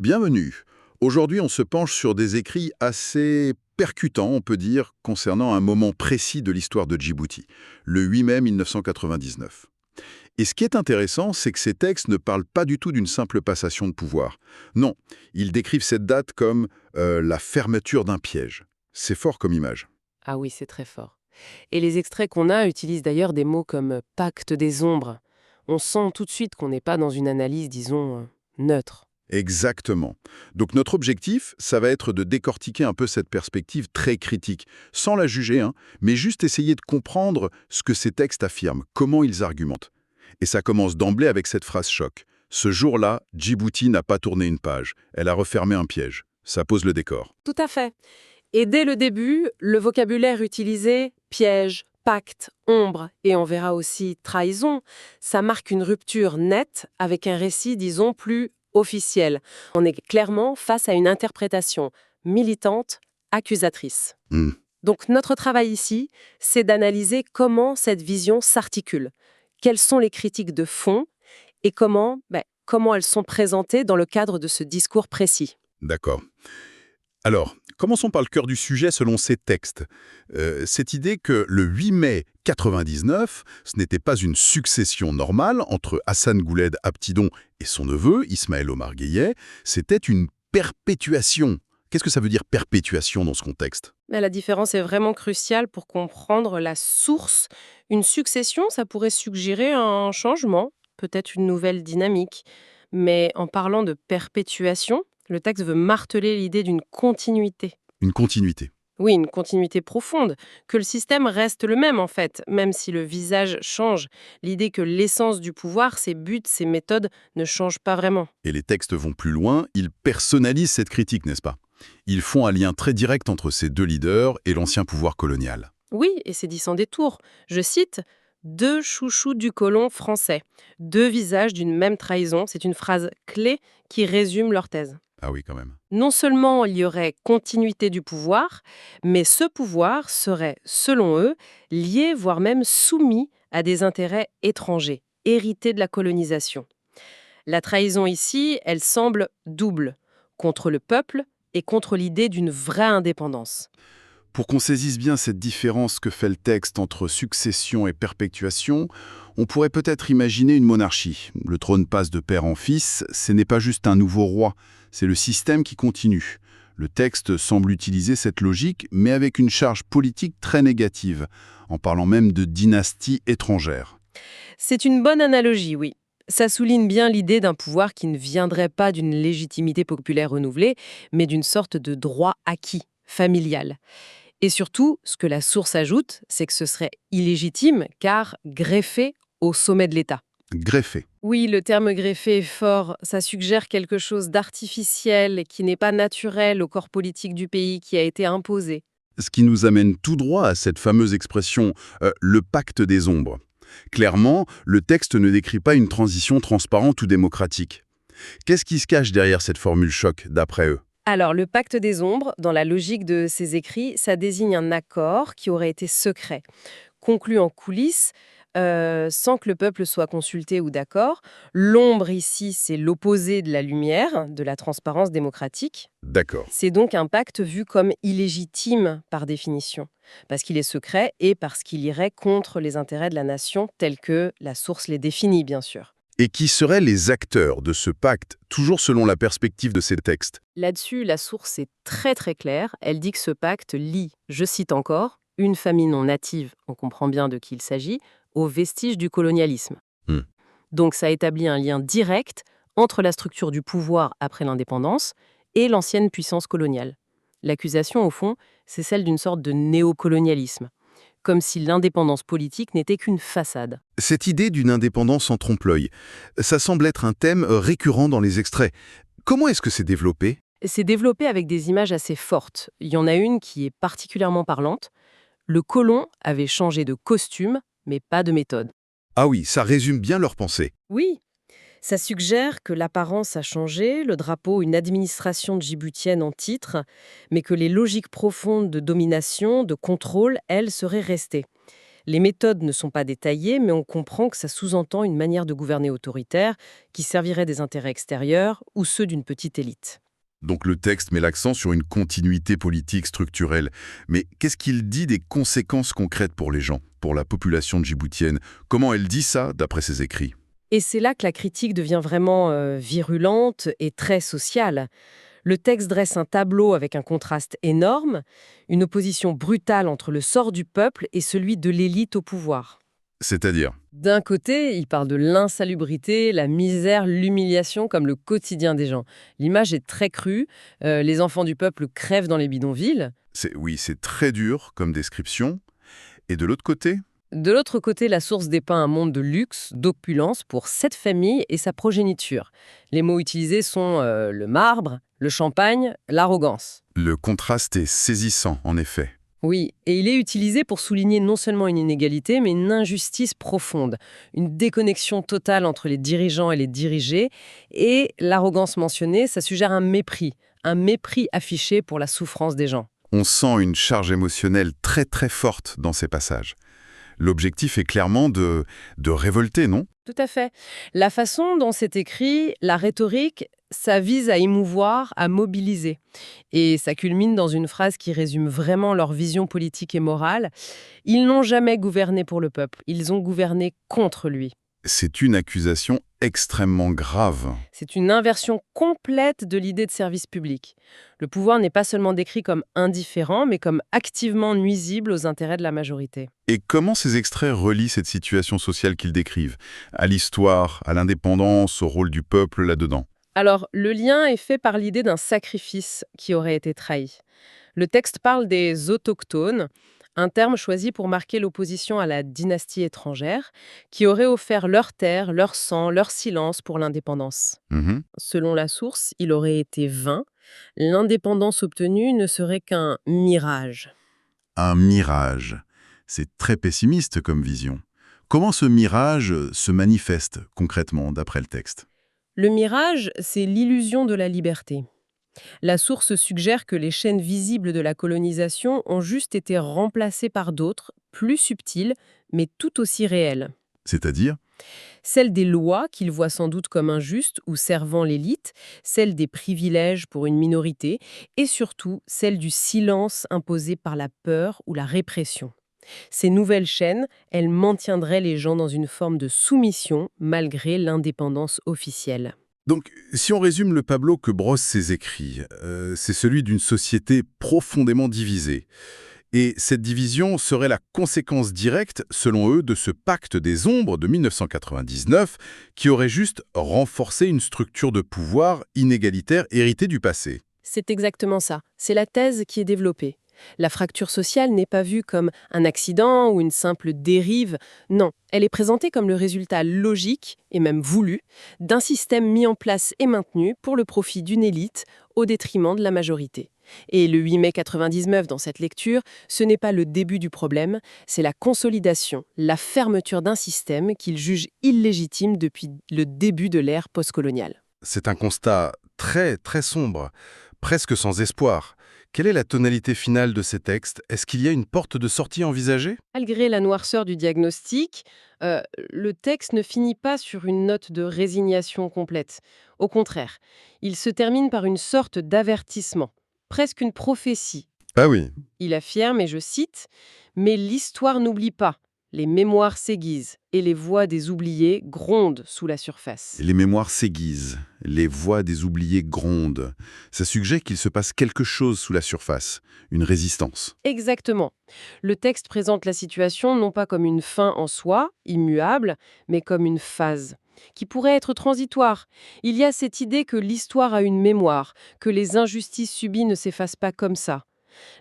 Bienvenue. Aujourd'hui, on se penche sur des écrits assez percutants, on peut dire, concernant un moment précis de l'histoire de Djibouti, le 8 mai 1999. Et ce qui est intéressant, c'est que ces textes ne parlent pas du tout d'une simple passation de pouvoir. Non, ils décrivent cette date comme la fermeture d'un piège. C'est fort comme image. Ah oui, c'est très fort. Et les extraits qu'on a utilisent d'ailleurs des mots comme pacte des ombres. On sent tout de suite qu'on n'est pas dans une analyse, disons, neutre. Exactement. Donc notre objectif, ça va être de décortiquer un peu cette perspective très critique, sans la juger, hein, mais juste essayer de comprendre ce que ces textes affirment, comment ils argumentent. Et ça commence d'emblée avec cette phrase choc. Ce jour-là, Djibouti n'a pas tourné une page, elle a refermé un piège. Ça pose le décor. Tout à fait. Et dès le début, le vocabulaire utilisé, piège, pacte, ombre, et on verra aussi trahison, ça marque une rupture nette avec un récit, disons, plus officiel. On est clairement face à une interprétation militante, accusatrice. Hmm. Donc notre travail ici, c'est d'analyser comment cette vision s'articule, quelles sont les critiques de fond et comment elles sont présentées dans le cadre de ce discours précis. D'accord. Alors, commençons par le cœur du sujet selon ces textes. Cette idée que le 8 mai 99, ce n'était pas une succession normale entre Hassan Gouled Abtidon et son neveu, Ismaël Omar Gueye, c'était une perpétuation. Qu'est-ce que ça veut dire perpétuation dans ce contexte? Mais la différence est vraiment cruciale pour comprendre la source. Une succession, ça pourrait suggérer un changement, peut-être une nouvelle dynamique. Mais en parlant de perpétuation, le texte veut marteler l'idée d'une continuité. Une continuité. Oui, une continuité profonde, que le système reste le même en fait, même si le visage change. L'idée que l'essence du pouvoir, ses buts, ses méthodes ne changent pas vraiment. Et les textes vont plus loin, ils personnalisent cette critique, n'est-ce pas? Ils font un lien très direct entre ces deux leaders et l'ancien pouvoir colonial. Oui, et c'est dit sans détour. Je cite deux chouchous du colon français, deux visages d'une même trahison. C'est une phrase clé qui résume leur thèse. Ah oui, quand même. Non seulement il y aurait continuité du pouvoir, mais ce pouvoir serait, selon eux, lié, voire même soumis à des intérêts étrangers, hérités de la colonisation. La trahison ici, elle semble double, contre le peuple et contre l'idée d'une vraie indépendance. Pour qu'on saisisse bien cette différence que fait le texte entre succession et perpétuation, on pourrait peut-être imaginer une monarchie. Le trône passe de père en fils, ce n'est pas juste un nouveau roi, c'est le système qui continue. Le texte semble utiliser cette logique, mais avec une charge politique très négative, en parlant même de dynastie étrangère. C'est une bonne analogie, oui. Ça souligne bien l'idée d'un pouvoir qui ne viendrait pas d'une légitimité populaire renouvelée, mais d'une sorte de droit acquis, familial. Et surtout, ce que la source ajoute, c'est que ce serait illégitime, car greffé au sommet de l'État. Greffé. Oui, le terme greffé est fort. Ça suggère quelque chose d'artificiel et qui n'est pas naturel au corps politique du pays qui a été imposé. Ce qui nous amène tout droit à cette fameuse expression le pacte des ombres. Clairement, le texte ne décrit pas une transition transparente ou démocratique. Qu'est-ce qui se cache derrière cette formule choc, d'après eux? Alors, le pacte des ombres, dans la logique de ces écrits, ça désigne un accord qui aurait été secret, conclu en coulisses, sans que le peuple soit consulté ou d'accord. L'ombre ici, c'est l'opposé de la lumière, de la transparence démocratique. D'accord. C'est donc un pacte vu comme illégitime par définition, parce qu'il est secret et parce qu'il irait contre les intérêts de la nation tels que la source les définit, bien sûr. Et qui seraient les acteurs de ce pacte, toujours selon la perspective de ces textes? Là-dessus, la source est très très claire. Elle dit que ce pacte lie, je cite encore, une famille non native, on comprend bien de qui il s'agit, aux vestiges du colonialisme. Hmm. Donc ça établit un lien direct entre la structure du pouvoir après l'indépendance et l'ancienne puissance coloniale. L'accusation, au fond, c'est celle d'une sorte de néocolonialisme, comme si l'indépendance politique n'était qu'une façade. Cette idée d'une indépendance en trompe-l'œil, ça semble être un thème récurrent dans les extraits. Comment est-ce que c'est développé? C'est développé avec des images assez fortes. Il y en a une qui est particulièrement parlante. Le colon avait changé de costume, mais pas de méthode. Ah oui, ça résume bien leur pensée. Oui, ça suggère que l'apparence a changé, le drapeau, une administration djiboutienne en titre, mais que les logiques profondes de domination, de contrôle, elles, seraient restées. Les méthodes ne sont pas détaillées, mais on comprend que ça sous-entend une manière de gouverner autoritaire qui servirait des intérêts extérieurs ou ceux d'une petite élite. Donc le texte met l'accent sur une continuité politique structurelle. Mais qu'est-ce qu'il dit des conséquences concrètes pour les gens, pour la population djiboutienne? Comment elle dit ça, d'après ses écrits? Et c'est là que la critique devient vraiment virulente et très sociale. Le texte dresse un tableau avec un contraste énorme, une opposition brutale entre le sort du peuple et celui de l'élite au pouvoir. C'est-à-dire? D'un côté, il parle de l'insalubrité, la misère, l'humiliation comme le quotidien des gens. L'image est très crue, les enfants du peuple crèvent dans les bidonvilles. Oui, c'est très dur comme description. Et de l'autre côté? De l'autre côté, la source dépeint un monde de luxe, d'opulence pour cette famille et sa progéniture. Les mots utilisés sont le marbre, le champagne, l'arrogance. Le contraste est saisissant, en effet. Oui, et il est utilisé pour souligner non seulement une inégalité, mais une injustice profonde, une déconnexion totale entre les dirigeants et les dirigés, et l'arrogance mentionnée, ça suggère un mépris affiché pour la souffrance des gens. On sent une charge émotionnelle très très forte dans ces passages. L'objectif est clairement de révolter, non? Tout à fait. La façon dont c'est écrit, la rhétorique, ça vise à émouvoir, à mobiliser. Et ça culmine dans une phrase qui résume vraiment leur vision politique et morale. Ils n'ont jamais gouverné pour le peuple, ils ont gouverné contre lui. C'est une accusation extrêmement grave. C'est une inversion complète de l'idée de service public. Le pouvoir n'est pas seulement décrit comme indifférent, mais comme activement nuisible aux intérêts de la majorité. Et comment ces extraits relient cette situation sociale qu'ils décrivent? À l'histoire, à l'indépendance, au rôle du peuple là-dedans? Alors, le lien est fait par l'idée d'un sacrifice qui aurait été trahi. Le texte parle des autochtones, un terme choisi pour marquer l'opposition à la dynastie étrangère, qui aurait offert leur terre, leur sang, leur silence pour l'indépendance. Mhm. Selon la source, il aurait été vain. L'indépendance obtenue ne serait qu'un mirage. Un mirage. C'est très pessimiste comme vision. Comment ce mirage se manifeste concrètement d'après le texte? Le mirage, c'est l'illusion de la liberté. La source suggère que les chaînes visibles de la colonisation ont juste été remplacées par d'autres, plus subtiles, mais tout aussi réelles. C'est-à-dire? Celles des lois qu'ils voient sans doute comme injustes ou servant l'élite, celles des privilèges pour une minorité, et surtout celles du silence imposé par la peur ou la répression. Ces nouvelles chaînes, elles maintiendraient les gens dans une forme de soumission malgré l'indépendance officielle. Donc, si on résume le tableau que brossent ces écrits, c'est celui d'une société profondément divisée. Et cette division serait la conséquence directe, selon eux, de ce pacte des ombres de 1999 qui aurait juste renforcé une structure de pouvoir inégalitaire héritée du passé. C'est exactement ça. C'est la thèse qui est développée. La fracture sociale n'est pas vue comme un accident ou une simple dérive. Non, elle est présentée comme le résultat logique, et même voulu, d'un système mis en place et maintenu pour le profit d'une élite au détriment de la majorité. Et le 8 mai 99, dans cette lecture, ce n'est pas le début du problème, c'est la consolidation, la fermeture d'un système qu'ils jugent illégitime depuis le début de l'ère postcoloniale. C'est un constat très, très sombre, presque sans espoir. Quelle est la tonalité finale de ces textes? Est-ce qu'il y a une porte de sortie envisagée? Malgré la noirceur du diagnostic, le texte ne finit pas sur une note de résignation complète. Au contraire, il se termine par une sorte d'avertissement, presque une prophétie. Ah oui. Il affirme, et je cite, « Mais l'histoire n'oublie pas, les mémoires s'aiguisent, et les voix des oubliés grondent sous la surface. » Les mémoires s'aiguisent, les voix des oubliés grondent. Ça suggère qu'il se passe quelque chose sous la surface, une résistance. Exactement. Le texte présente la situation non pas comme une fin en soi, immuable, mais comme une phase, qui pourrait être transitoire. Il y a cette idée que l'histoire a une mémoire, que les injustices subies ne s'effacent pas comme ça.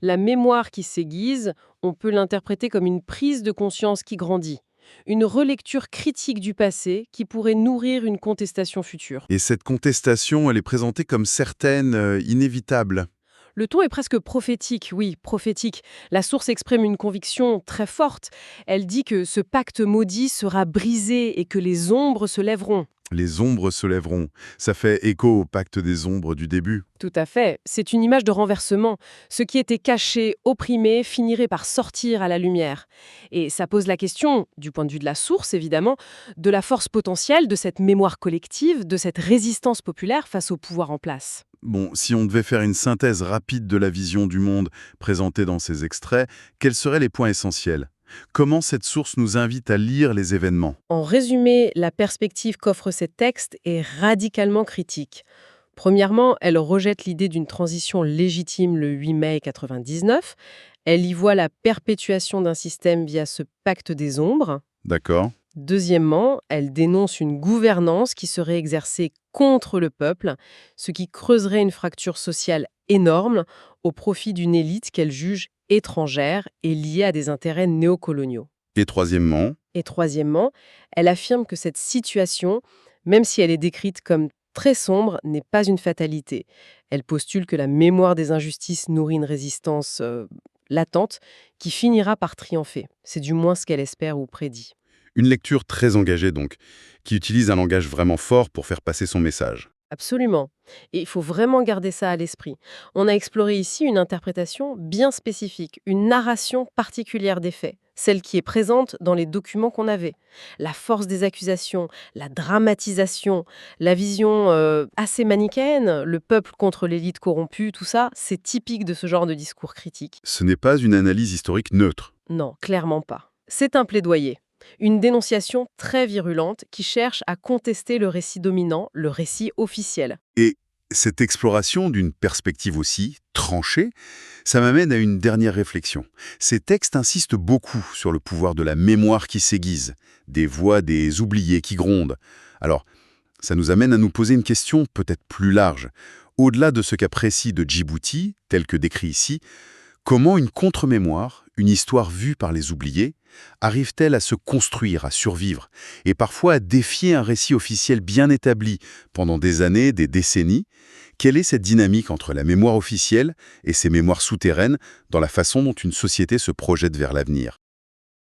La mémoire qui s'aiguise, on peut l'interpréter comme une prise de conscience qui grandit, une relecture critique du passé qui pourrait nourrir une contestation future. Et cette contestation, elle est présentée comme certaine, inévitable. Le ton est presque prophétique, oui, prophétique. La source exprime une conviction très forte. Elle dit que ce pacte maudit sera brisé et que les ombres se lèveront. Les ombres se lèveront. Ça fait écho au pacte des ombres du début. Tout à fait. C'est une image de renversement. Ce qui était caché, opprimé, finirait par sortir à la lumière. Et ça pose la question, du point de vue de la source évidemment, de la force potentielle de cette mémoire collective, de cette résistance populaire face au pouvoir en place. Bon, si on devait faire une synthèse rapide de la vision du monde présentée dans ces extraits, quels seraient les points essentiels? Comment cette source nous invite à lire les événements? En résumé, la perspective qu'offre ces textes est radicalement critique. Premièrement, elle rejette l'idée d'une transition légitime le 8 mai 99. Elle y voit la perpétuation d'un système via ce pacte des ombres. D'accord. Deuxièmement, elle dénonce une gouvernance qui serait exercée contre le peuple, ce qui creuserait une fracture sociale énorme au profit d'une élite qu'elle juge étrangère et liée à des intérêts néocoloniaux. Et troisièmement, Et troisièmement, elle affirme que cette situation, même si elle est décrite comme très sombre, n'est pas une fatalité. Elle postule que la mémoire des injustices nourrit une résistance latente qui finira par triompher. C'est du moins ce qu'elle espère ou prédit. une lecture très engagée donc, qui utilise un langage vraiment fort pour faire passer son message. Absolument. Et il faut vraiment garder ça à l'esprit. On a exploré ici une interprétation bien spécifique, une narration particulière des faits, celle qui est présente dans les documents qu'on avait. La force des accusations, la dramatisation, la vision assez manichéenne, le peuple contre l'élite corrompue, tout ça, c'est typique de ce genre de discours critique. Ce n'est pas une analyse historique neutre. Non, clairement pas. C'est un plaidoyer. Une dénonciation très virulente qui cherche à contester le récit dominant, le récit officiel. Et cette exploration d'une perspective aussi tranchée, ça m'amène à une dernière réflexion. Ces textes insistent beaucoup sur le pouvoir de la mémoire qui s'aiguise, des voix des oubliés qui grondent. Alors, ça nous amène à nous poser une question peut-être plus large. Au-delà de ce cas précis de Djibouti, tel que décrit ici, comment une contre-mémoire, une histoire vue par les oubliés, arrive-t-elle à se construire, à survivre, et parfois à défier un récit officiel bien établi pendant des années, des décennies? Quelle est cette dynamique entre la mémoire officielle et ces mémoires souterraines dans la façon dont une société se projette vers l'avenir?